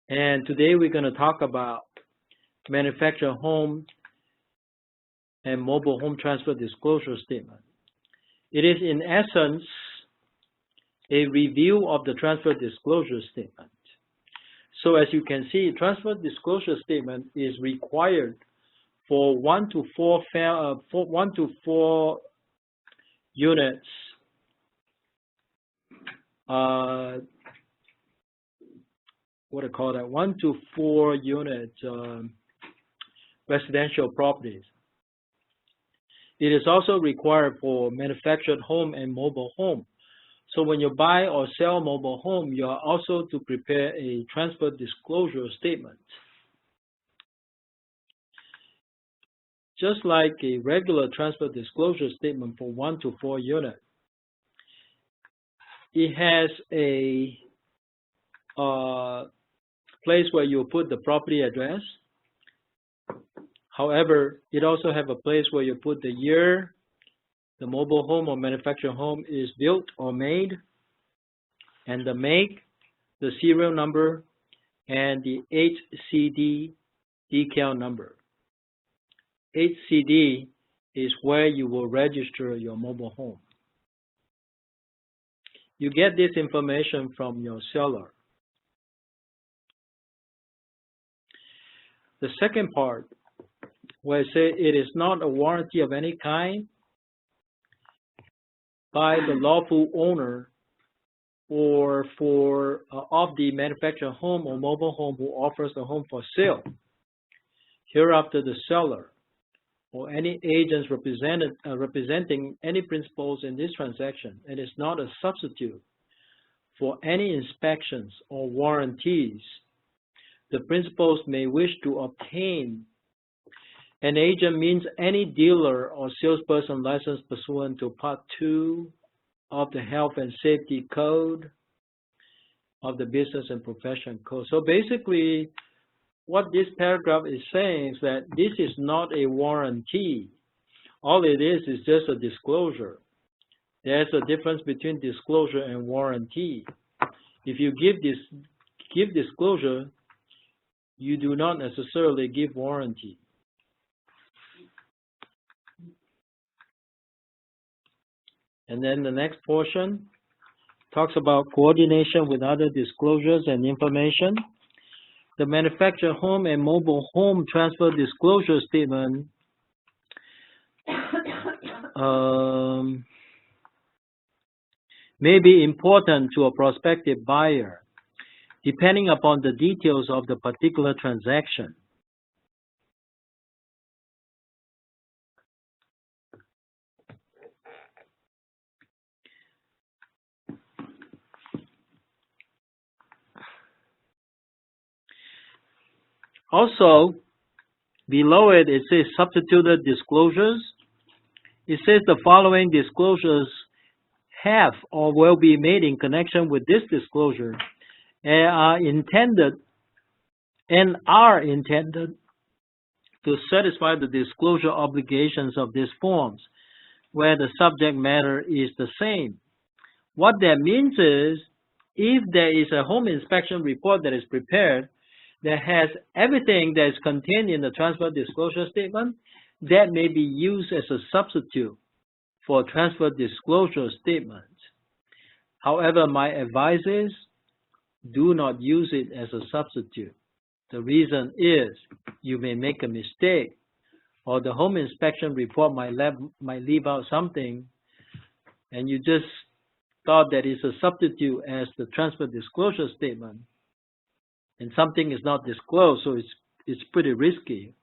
And today we're going to talk about manufactured home and mobile home transfer disclosure statement. It is in essence a review of the transfer disclosure statement. So as you can see, transfer disclosure statement is required for 1 to 4 units what do you call that? 1 to 4 unit residential properties. It is also required for manufactured home and mobile home. So when you buy or sell mobile home, you are also to prepare a transfer disclosure statement. Just like a regular transfer disclosure statement for 1 to 4 units, it has a place where you put the property address. However, it also have a place where you put the year the mobile home or manufactured home is built or made, and the make, the serial number, and the HCD decal number. HCD is where you will register your mobile home. You get this information from your seller. The second part, where I say it is not a warranty of any kind by the lawful owner or of the manufactured home or mobile home who offers the home for sale. Hereafter, the seller or any agents representing any principals in this transaction, it is not a substitute for any inspections or warranties the principals may wish to obtain. An agent means any dealer or salesperson licensed pursuant to Part 2 of the Health and Safety Code of the Business and Profession Code. So basically, what this paragraph is saying is that this is not a warranty. All it is just a disclosure. There's a difference between disclosure and warranty. If you give disclosure, you do not necessarily give warranty. And then the next portion talks about coordination with other disclosures and information. The manufactured home and mobile home transfer disclosure statement may be important to a prospective buyer, depending upon the details of the particular transaction. Also, below it, it says substituted disclosures. It says the following disclosures have or will be made in connection with this disclosure and are intended to satisfy the disclosure obligations of these forms, where the subject matter is the same. What that means is, if there is a home inspection report that is prepared that has everything that is contained in the transfer disclosure statement, that may be used as a substitute for transfer disclosure statement. However, my advice is, do not use it as a substitute. The reason is you may make a mistake, or the home inspection report might leave out something, and you just thought that it's a substitute as the transfer disclosure statement, and something is not disclosed, so it's pretty risky.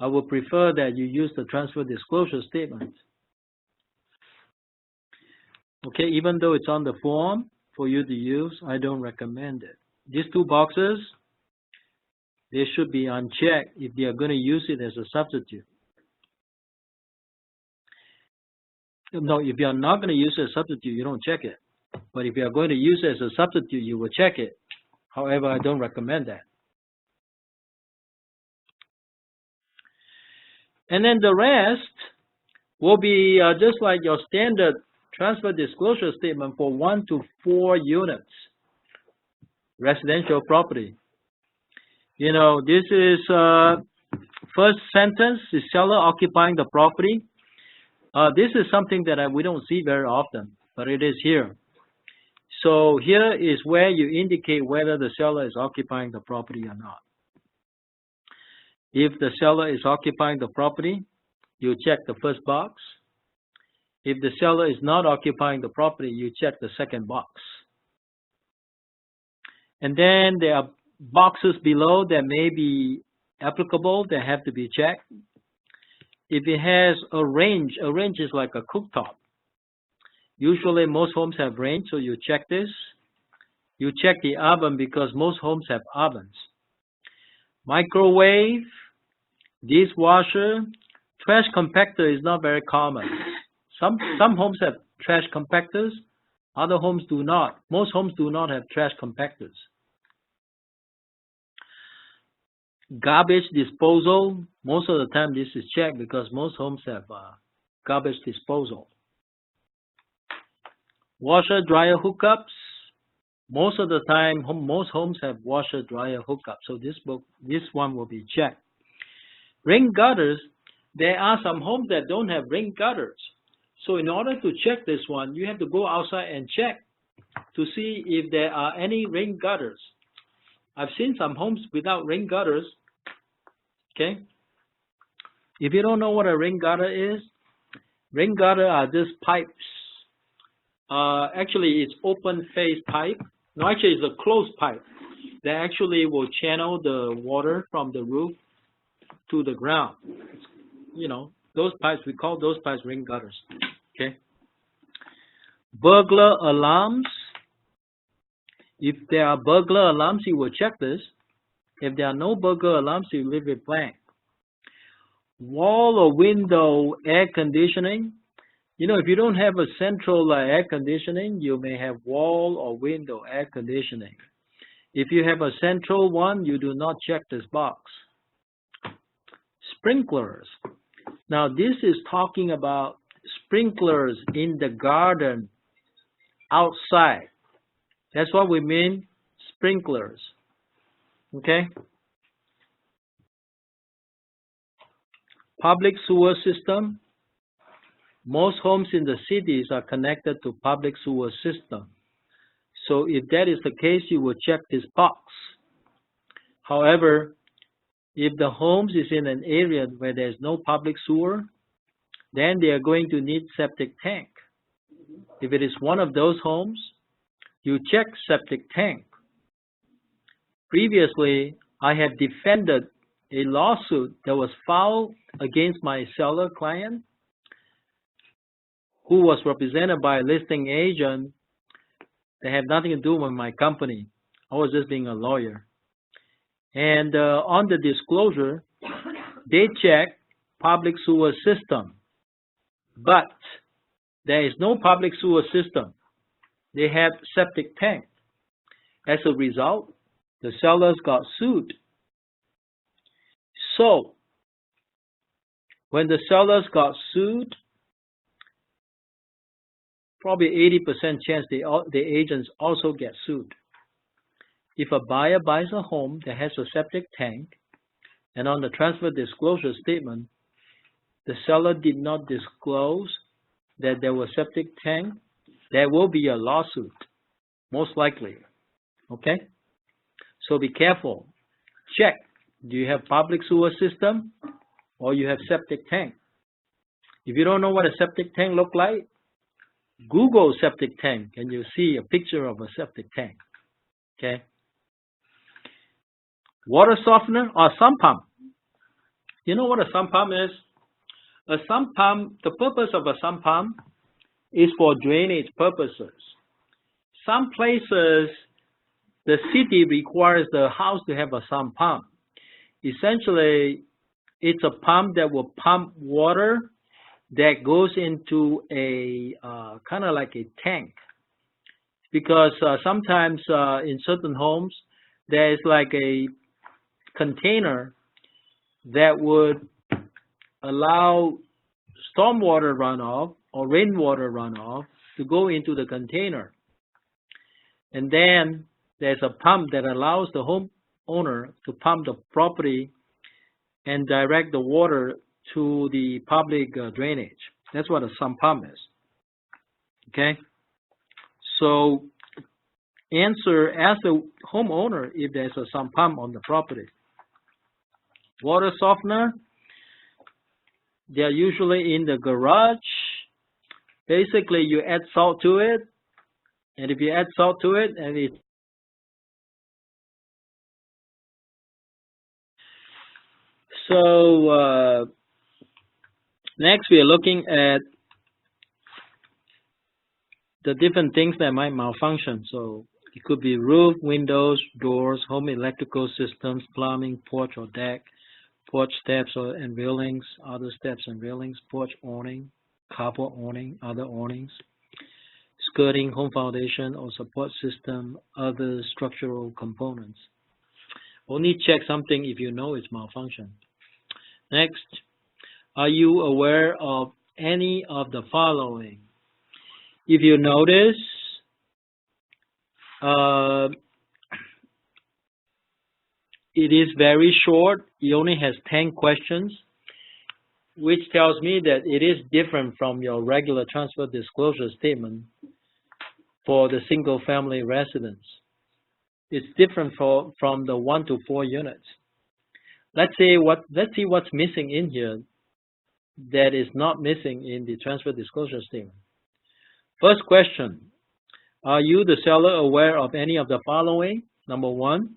I would prefer that you use the transfer disclosure statement. Okay, even though it's on the form for you to use, I don't recommend it. These two boxes, they should be unchecked if they are going to use it as a substitute. No, if you are not going to use it as a substitute, you don't check it. But if you are going to use it as a substitute, you will check it. However, I don't recommend that. And then the rest will be just like your standard transfer disclosure statement for 1 to 4 units, residential property. You know, this is first sentence is seller occupying the property. This is something that we don't see very often, but it is here. So here is where you indicate whether the seller is occupying the property or not. If the seller is occupying the property, you check the first box. If the seller is not occupying the property, you check the second box. And then there are boxes below that may be applicable that have to be checked. If it has a range is like a cooktop. Usually most homes have range, so you check this. You check the oven because most homes have ovens. Microwave, dishwasher, trash compactor is not very common. Some homes have trash compactors, other homes do not. Most homes do not have trash compactors. Garbage disposal, most of the time this is checked because most homes have garbage disposal. Washer dryer hookups, most of the time most homes have washer dryer hookups, so this one will be checked. Rain gutters, there are some homes that don't have rain gutters. So in order to check this one, you have to go outside and check to see if there are any rain gutters. I've seen some homes without rain gutters. Okay. If you don't know what a rain gutter is, rain gutter are just pipes. Actually, it's open face pipe. No, actually, it's a closed pipe that actually will channel the water from the roof to the ground. You know, those pipes, we call those pipes rain gutters. Okay. Burglar alarms. If there are burglar alarms, you will check this. If there are no burglar alarms, you leave it blank. Wall or window air conditioning. You know, if you don't have a central air conditioning, you may have wall or window air conditioning. If you have a central one, you do not check this box. Sprinklers. Now, this is talking about sprinklers in the garden outside. That's what we mean, sprinklers. Okay? Public sewer system. Most homes in the cities are connected to public sewer system. So if that is the case, you will check this box. However, if the homes is in an area where there's no public sewer, then they are going to need septic tank. If it is one of those homes, you check septic tank. Previously, I had defended a lawsuit that was filed against my seller client, who was represented by a listing agent that had nothing to do with my company. I was just being a lawyer. And on the disclosure, they checked public sewer system, but there is no public sewer system. They have septic tank. As a result, the sellers got sued. So, when the sellers got sued, probably 80% chance the agents also get sued. If a buyer buys a home that has a septic tank, and on the transfer disclosure statement, the seller did not disclose that there was septic tank, there will be a lawsuit, most likely. Okay? So be careful. Check. Do you have public sewer system or you have septic tank? If you don't know what a septic tank looks like, Google septic tank and you'll see a picture of a septic tank. Okay? Water softener or sump pump. You know what a sump pump is? A sump pump, the purpose of a sump pump is for drainage purposes. Some places, the city requires the house to have a sump pump. Essentially, it's a pump that will pump water that goes into a kind of like a tank. Because sometimes in certain homes, there is like a container that would allow stormwater runoff or rainwater runoff to go into the container. And then there's a pump that allows the owner to pump the property and direct the water to the public drainage. That's what a sump pump is. Okay? So answer, ask the homeowner if there's a sump pump on the property. Water softener, they're usually in the garage. Basically, you add salt to it, and if you add salt to it, and it so next we are looking at the different things that might malfunction. So it could be roof, windows, doors, home electrical systems, plumbing, porch or deck, porch steps and railings, other steps and railings, porch awning, carport awning, other awnings, skirting, home foundation or support system, other structural components. Only check something if you know it's malfunction. Next, are you aware of any of the following? If you notice, it is very short. It only has 10 questions, which tells me that it is different from your regular transfer disclosure statement for the single family residence. It's different from the 1 to 4 units. Let's see what's missing in here that is not missing in the transfer disclosure statement. First question, are you, the seller, aware of any of the following? Number 1,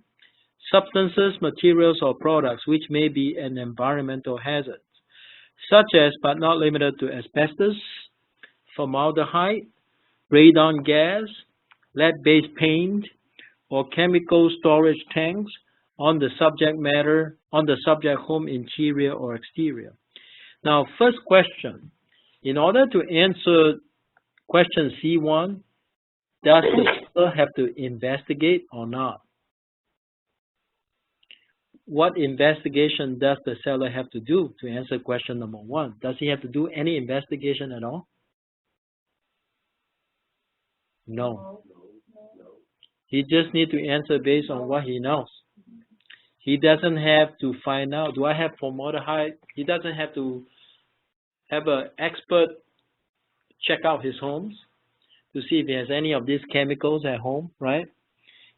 substances, materials, or products which may be an environmental hazard, such as but not limited to asbestos, formaldehyde, radon gas, lead-based paint, or chemical storage tanks on the subject matter, on the subject home interior or exterior. Now, first question, in order to answer question C1, does the seller have to investigate or not? What investigation does the seller have to do to answer question number 1? Does he have to do any investigation at all? No. He just needs to answer based on what he knows. He doesn't have to find out, do I have formaldehyde? He doesn't have to have an expert check out his homes to see if he has any of these chemicals at home, right?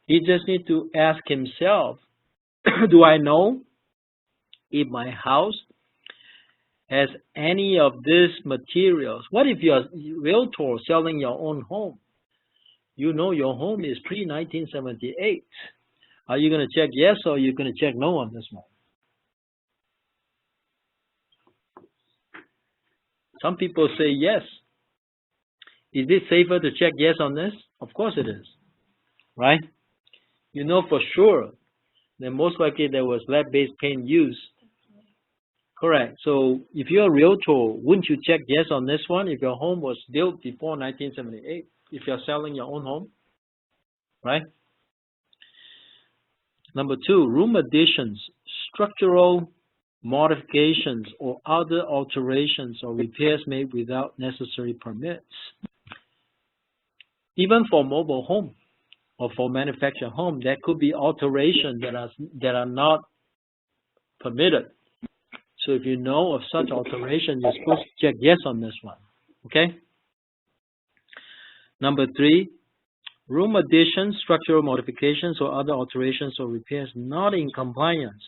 He just needs to ask himself, do I know if my house has any of these materials? What if you're a realtor selling your own home? You know your home is pre-1978. Are you going to check yes or are you going to check no on this one? Some people say yes. Is it safer to check yes on this? Of course it is, right? You know for sure that most likely there was lead-based paint used. Correct. So if you're a realtor, wouldn't you check yes on this one if your home was built before 1978, if you're selling your own home, right? Number 2, room additions, structural modifications, or other alterations or repairs made without necessary permits. Even for mobile home or for manufactured home, there could be alterations that are not permitted. So if you know of such alteration, you're supposed to check yes on this one. Okay? Number 3, room additions, structural modifications, or other alterations or repairs not in compliance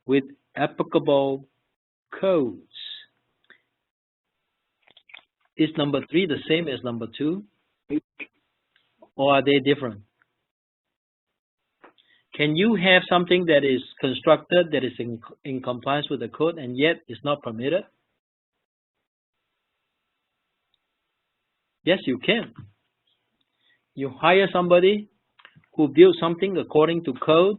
with applicable codes. Is number 3 the same as number 2? Or are they different? Can you have something that is constructed that is in compliance with the code and yet is not permitted? Yes, you can. You hire somebody who built something according to code,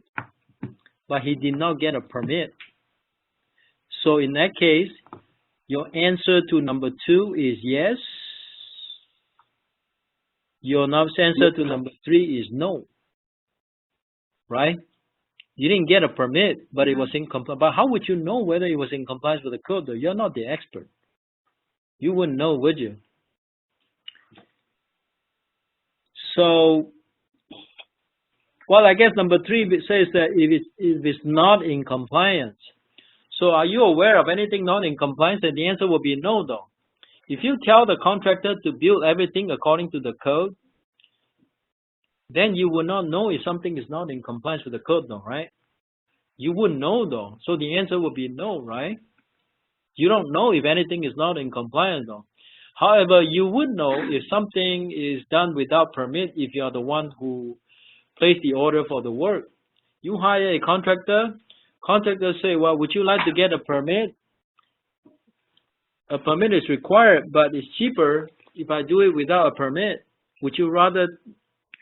but he did not get a permit. So in that case, your answer to number 2 is yes. Your answer to number 3 is no. Right? You didn't get a permit, but it was in compliance. But how would you know whether it was in compliance with the code, though? You're not the expert. You wouldn't know, would you? So Well, I guess number 3 says that if it's not in compliance. So are you aware of anything not in compliance? And the answer will be no, though. If you tell the contractor to build everything according to the code, then you will not know if something is not in compliance with the code, though, right? You wouldn't know, though. So the answer will be no, right? You don't know if anything is not in compliance, though. However, you would know if something is done without permit if you are the one who placed the order for the work. You hire a contractor. Contractors say, well, would you like to get a permit? A permit is required, but it's cheaper if I do it without a permit. Would you rather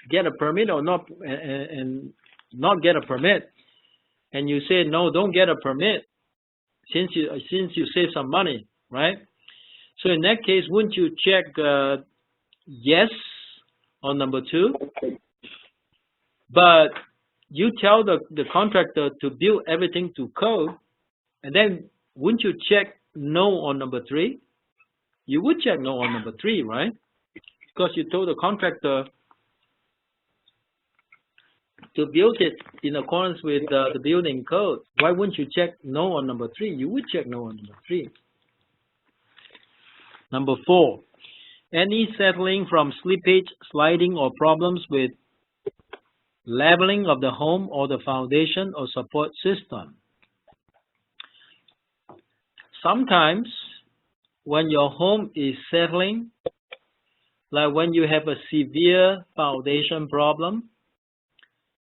get a permit or not and not get a permit? And you say, no, don't get a permit since you save some money, right? So in that case, wouldn't you check yes on number 2? But you tell the contractor to build everything to code, and then wouldn't you check no on number 3? You would check no on number 3, right? Because you told the contractor to build it in accordance with the building code. Why wouldn't you check no on number 3? You would check no on number 3. Number 4, any settling from slippage, sliding, or problems with leveling of the home or the foundation or support system. Sometimes when your home is settling, like when you have a severe foundation problem,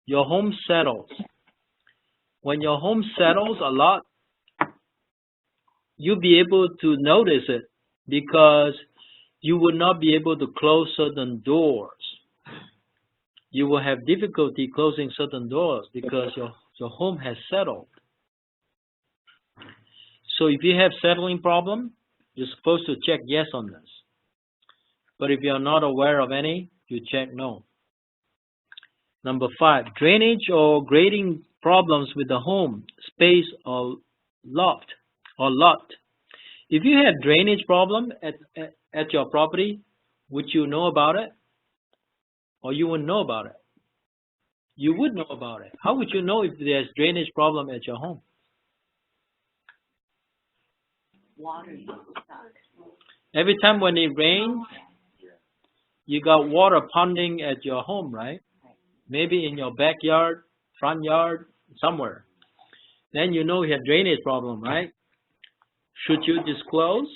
your home settles. When your home settles a lot, you'll be able to notice it because you will not be able to close certain doors. You will have difficulty closing certain doors because your home has settled. So if you have settling problem, you're supposed to check yes on this. But if you're not aware of any, you check no. Number 5, drainage or grading problems with the home, space, or lot. If you have drainage problem at your property, would you know about it? Or you wouldn't know about it? You would know about it. How would you know if there's drainage problem at your home? Water. Every time when it rains, you got water ponding at your home, right? Maybe in your backyard, front yard, somewhere. Then you know you have drainage problem, right? Should you disclose?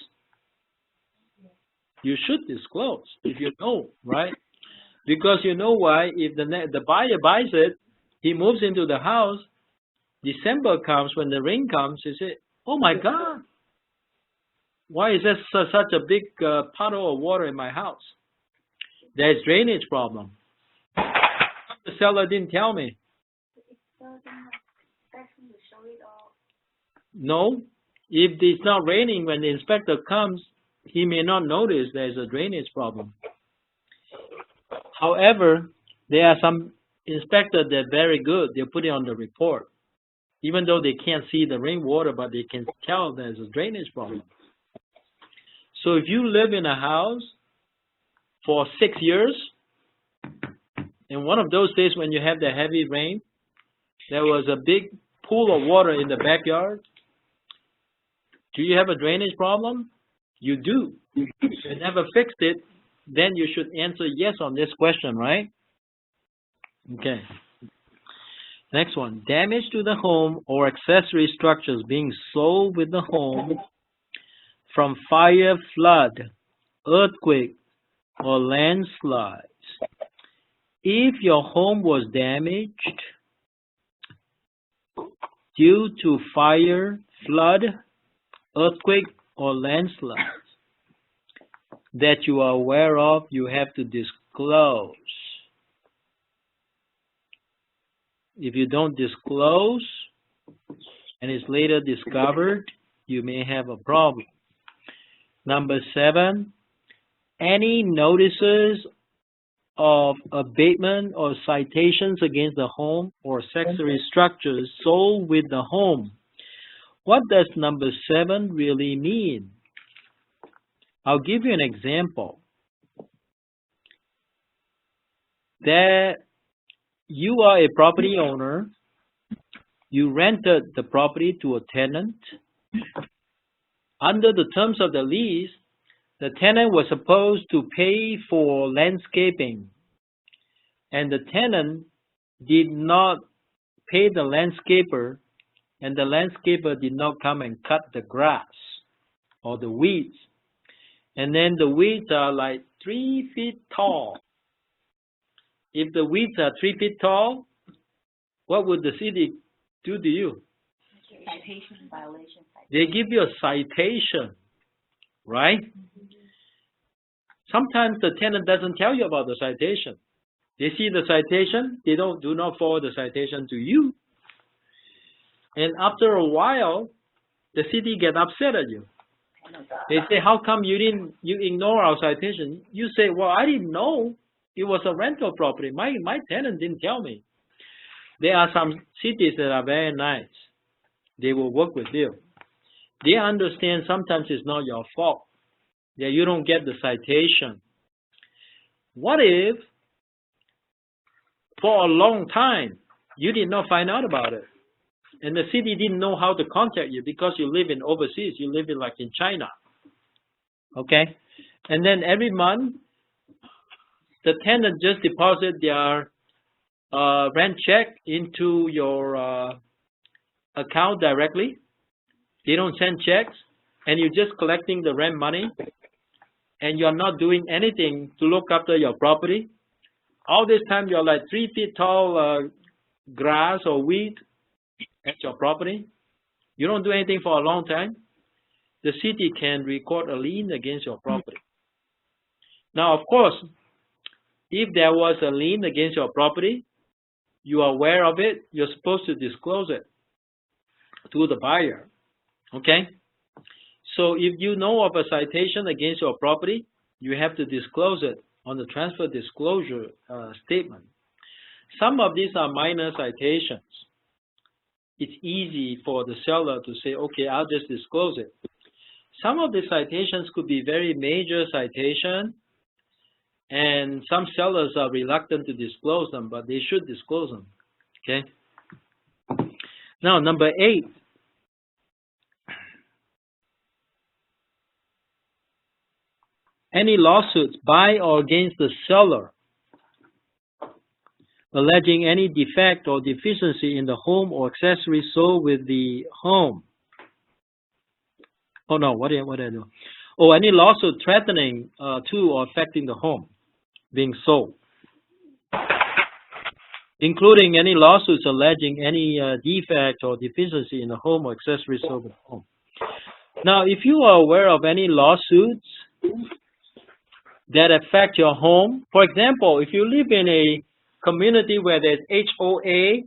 You should disclose if you know, right? Because you know why? If the buyer buys it, he moves into the house, December comes, when the rain comes, he says, oh my God, why is there such a big puddle of water in my house? There's drainage problem. The seller didn't tell me. No, if it's not raining, when the inspector comes, he may not notice there's a drainage problem. However, there are some inspectors that are very good. They put it on the report. Even though they can't see the rainwater, but they can tell there's a drainage problem. So if you live in a house for 6 years, and one of those days when you have the heavy rain, there was a big pool of water in the backyard, do you have a drainage problem? You do. If you never fixed it, then you should answer yes on this question, right? Okay. Next one. Damage to the home or accessory structures being sold with the home from fire, flood, earthquake, or landslides. If your home was damaged due to fire, flood, earthquake, or landslides that you are aware of, you have to disclose. If you don't disclose and it's later discovered, you may have a problem. Number 7, any notices of abatement or citations against the home or accessory structures sold with the home. What does number 7 really mean? I'll give you an example. That you are a property owner. You rented the property to a tenant. Under the terms of the lease, the tenant was supposed to pay for landscaping, and the tenant did not pay the landscaper, and the landscaper did not come and cut the grass or the weeds. And then the weeds are like 3 feet tall. If the weeds are 3 feet tall, what would the city do to you? Citation, violation. They give you a citation, right? Sometimes the tenant doesn't tell you about the citation. They see the citation, they do not forward the citation to you. And after a while, the city get upset at you. They say, how come you ignore our citation? You say, well, I didn't know it was a rental property. My tenant didn't tell me. There are some cities that are very nice. They will work with you. They understand sometimes it's not your fault that you don't get the citation. What if for a long time you did not find out about it, and the city didn't know how to contact you because you live in overseas, you live in like in China, okay? And then every month the tenant just deposit their rent check into your account directly. They don't send checks, and you're just collecting the rent money, and you're not doing anything to look after your property. All this time you're like 3 feet tall grass or weed at your property. You don't do anything for a long time. The city can record a lien against your property. Now, of course, if there was a lien against your property, you are aware of it, you're supposed to disclose it to the buyer, okay? So if you know of a citation against your property, you have to disclose it on the transfer disclosure statement. Some of these are minor citations. It's easy for the seller to say, okay, I'll just disclose it. Some of the citations could be very major citation, and some sellers are reluctant to disclose them, but they should disclose them, okay? Now, number 8. Any lawsuits by or against the seller alleging any defect or deficiency in the home or accessory sold with the home. Oh no, what did I do? Oh, any lawsuit threatening to or affecting the home being sold, including any lawsuits alleging any defect or deficiency in the home or accessory sold with the home. Now, if you are aware of any lawsuits that affect your home, for example, if you live in a community where there's HOA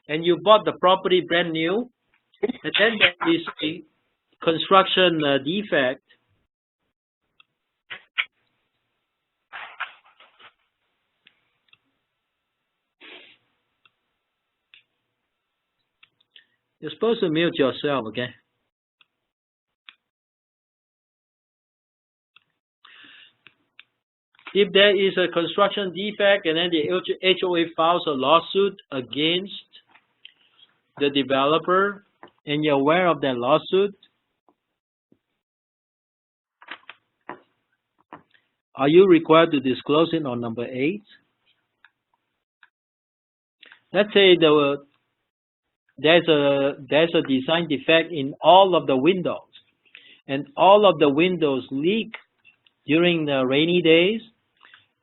and you bought the property brand new, and then there is a construction defect, you're supposed to mute yourself, okay? If there is a construction defect and then the HOA files a lawsuit against the developer and you're aware of that lawsuit, are you required to disclose it on number 8? Let's say there's a design defect in all of the windows, and all of the windows leak during the rainy days,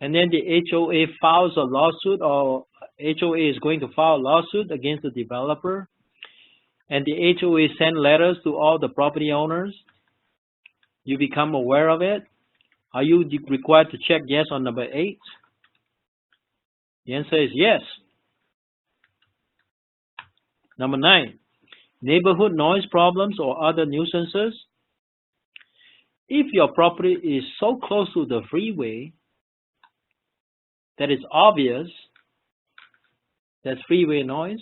and then the HOA files a lawsuit, or HOA is going to file a lawsuit against the developer, and the HOA send letters to all the property owners. You become aware of it. Are you required to check yes on number 8? The answer is yes. Number 9, neighborhood noise problems or other nuisances. If your property is so close to the freeway that it's obvious that's freeway noise,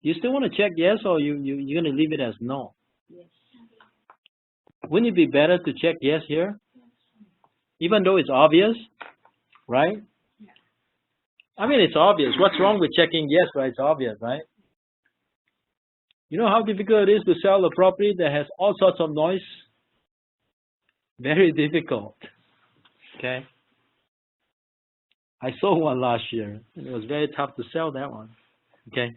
you still want to check yes, or you're going to leave it as no? Yes. Wouldn't it be better to check yes here? Even though it's obvious, right? I mean, it's obvious. What's wrong with checking yes, right? It's obvious, right? You know how difficult it is to sell a property that has all sorts of noise? Very difficult. Okay. I sold one last year, and it was very tough to sell that one. Okay.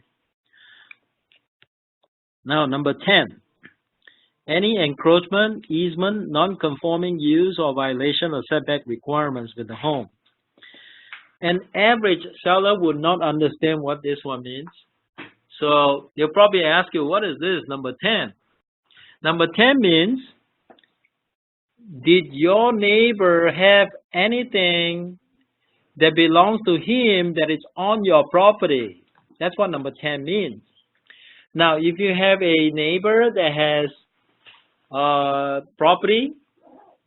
Now, number 10. Any encroachment, easement, non-conforming use, or violation of setback requirements with the home. An average seller would not understand what this one means. So they'll probably ask you, what is this, number 10? Number 10 means, did your neighbor have anything that belongs to him that is on your property? That's what number 10 means. Now, if you have a neighbor that has property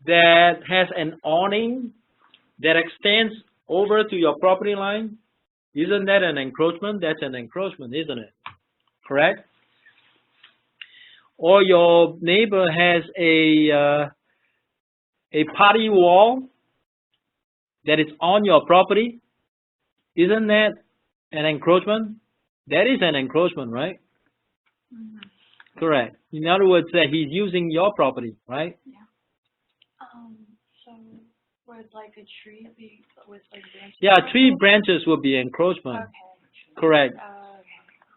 that has an awning that extends over to your property line, isn't that an encroachment? That's an encroachment, isn't it? Correct? Or your neighbor has a party wall that is on your property, isn't that an encroachment? That is an encroachment, right? Mm-hmm. Correct. In other words, that he's using your property, right? Yeah. So would like a tree be with like branches? Yeah, tree branches would be encroachment. Okay. Correct. Okay.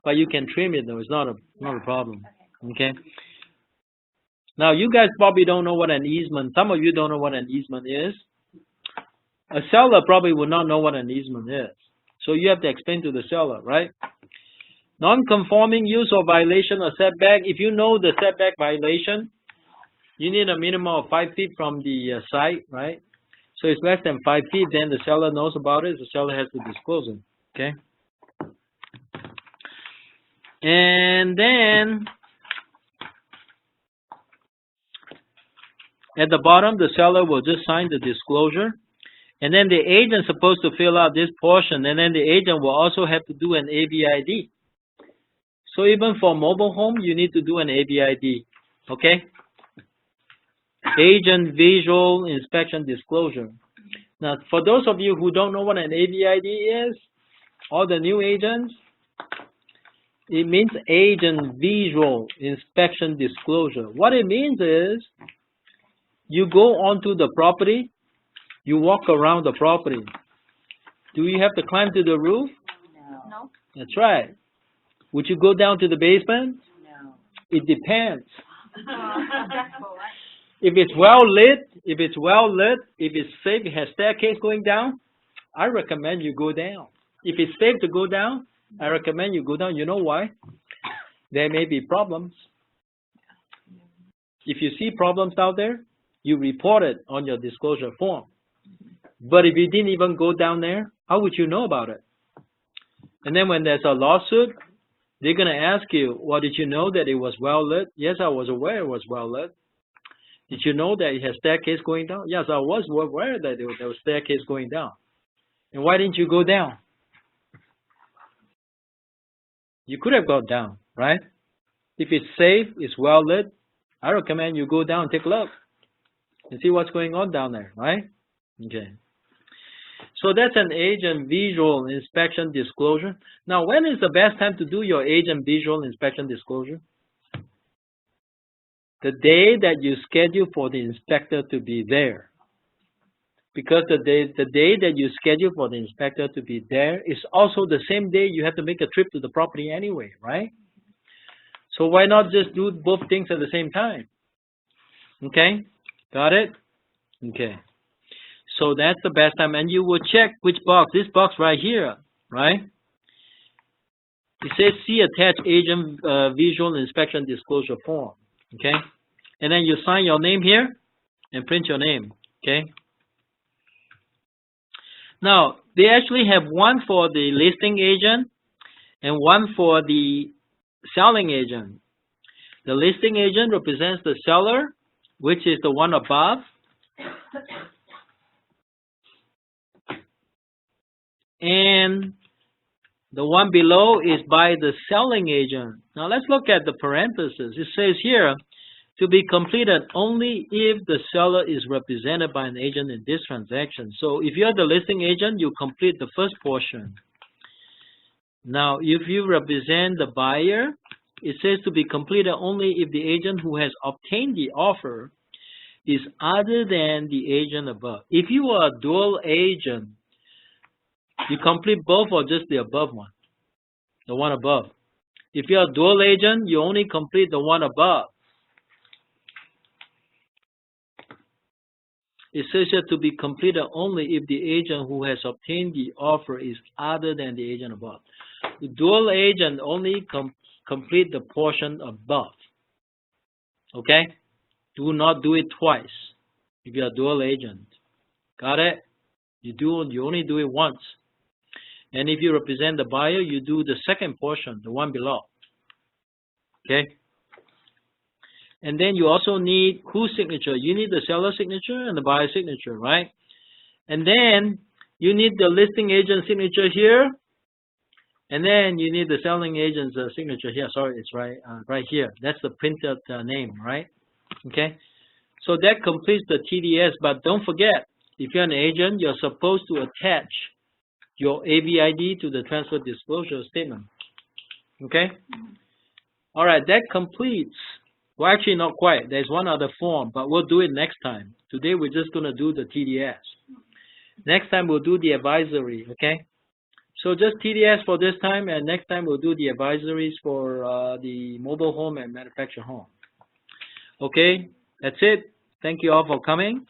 But you can trim it though. It's not a problem. Okay. Okay. Now you guys probably don't know what an easement. Some of you don't know what an easement is. A seller probably would not know what an easement is. So you have to explain to the seller, right? Non-conforming use or violation of setback. If you know the setback violation, you need a minimum of 5 feet from the site, right? So it's less than 5 feet, then the seller knows about it. The seller has to disclose it, okay? And then at the bottom, the seller will just sign the disclosure. And then the agent is supposed to fill out this portion. And then the agent will also have to do an ABID. So even for mobile home, you need to do an ABID, okay? Agent Visual Inspection Disclosure. Now, for those of you who don't know what an ABID is, all the new agents, it means Agent Visual Inspection Disclosure. What it means is, you go onto the property, you walk around the property. Do you have to climb to the roof? No. That's right. Would you go down to the basement? No. It depends. Right? If it's well lit, if it's safe, it has staircase going down, I recommend you go down. If it's safe to go down, I recommend you go down. You know why? There may be problems. If you see problems out there, you report it on your disclosure form. But if you didn't even go down there, how would you know about it? And then when there's a lawsuit, they're going to ask you, well, did you know that it was well lit? Yes, I was aware it was well lit. Did you know that it has staircase going down? Yes, I was aware that there was staircase going down. And why didn't you go down? You could have gone down, right? If it's safe, it's well lit, I recommend you go down and take a look and see what's going on down there, right? Okay. So that's an agent visual inspection disclosure. Now, when is the best time to do your agent visual inspection disclosure? The day that you schedule for the inspector to be there. Because the day that you schedule for the inspector to be there is also the same day you have to make a trip to the property anyway, right? So why not just do both things at the same time? Okay, got it? Okay. So that's the best time, and you will check which box, this box right here, right? It says see attached agent visual inspection disclosure form, okay? And then you sign your name here and print your name, okay? Now, they actually have one for the listing agent and one for the selling agent. The listing agent represents the seller, which is the one above. And the one below is by the selling agent. Now let's look at the parentheses. It says here, to be completed only if the seller is represented by an agent in this transaction. So if you're the listing agent, you complete the first portion. Now, if you represent the buyer, it says to be completed only if the agent who has obtained the offer is other than the agent above. If you are a dual agent, you complete both or just the above one, the one above. If you're a dual agent, you only complete the one above. It says here to be completed only if the agent who has obtained the offer is other than the agent above. The dual agent only complete the portion above. Okay? Do not do it twice if you're a dual agent. Got it? You only do it once. And if you represent the buyer, you do the second portion, the one below. Okay? And then you also need whose signature? You need the seller's signature and the buyer's signature, right? And then you need the listing agent signature here. And then you need the selling agent's signature here. Sorry, it's right here. That's the printed name, right? Okay? So that completes the TDS. But don't forget, if you're an agent, you're supposed to attach your AVID to the transfer disclosure statement. Okay? All right, that completes. Well, actually, not quite. There's one other form, but we'll do it next time. Today, we're just going to do the TDS. Next time, we'll do the advisory, okay? So just TDS for this time, and next time, we'll do the advisories for the mobile home and manufactured home. Okay, that's it. Thank you all for coming.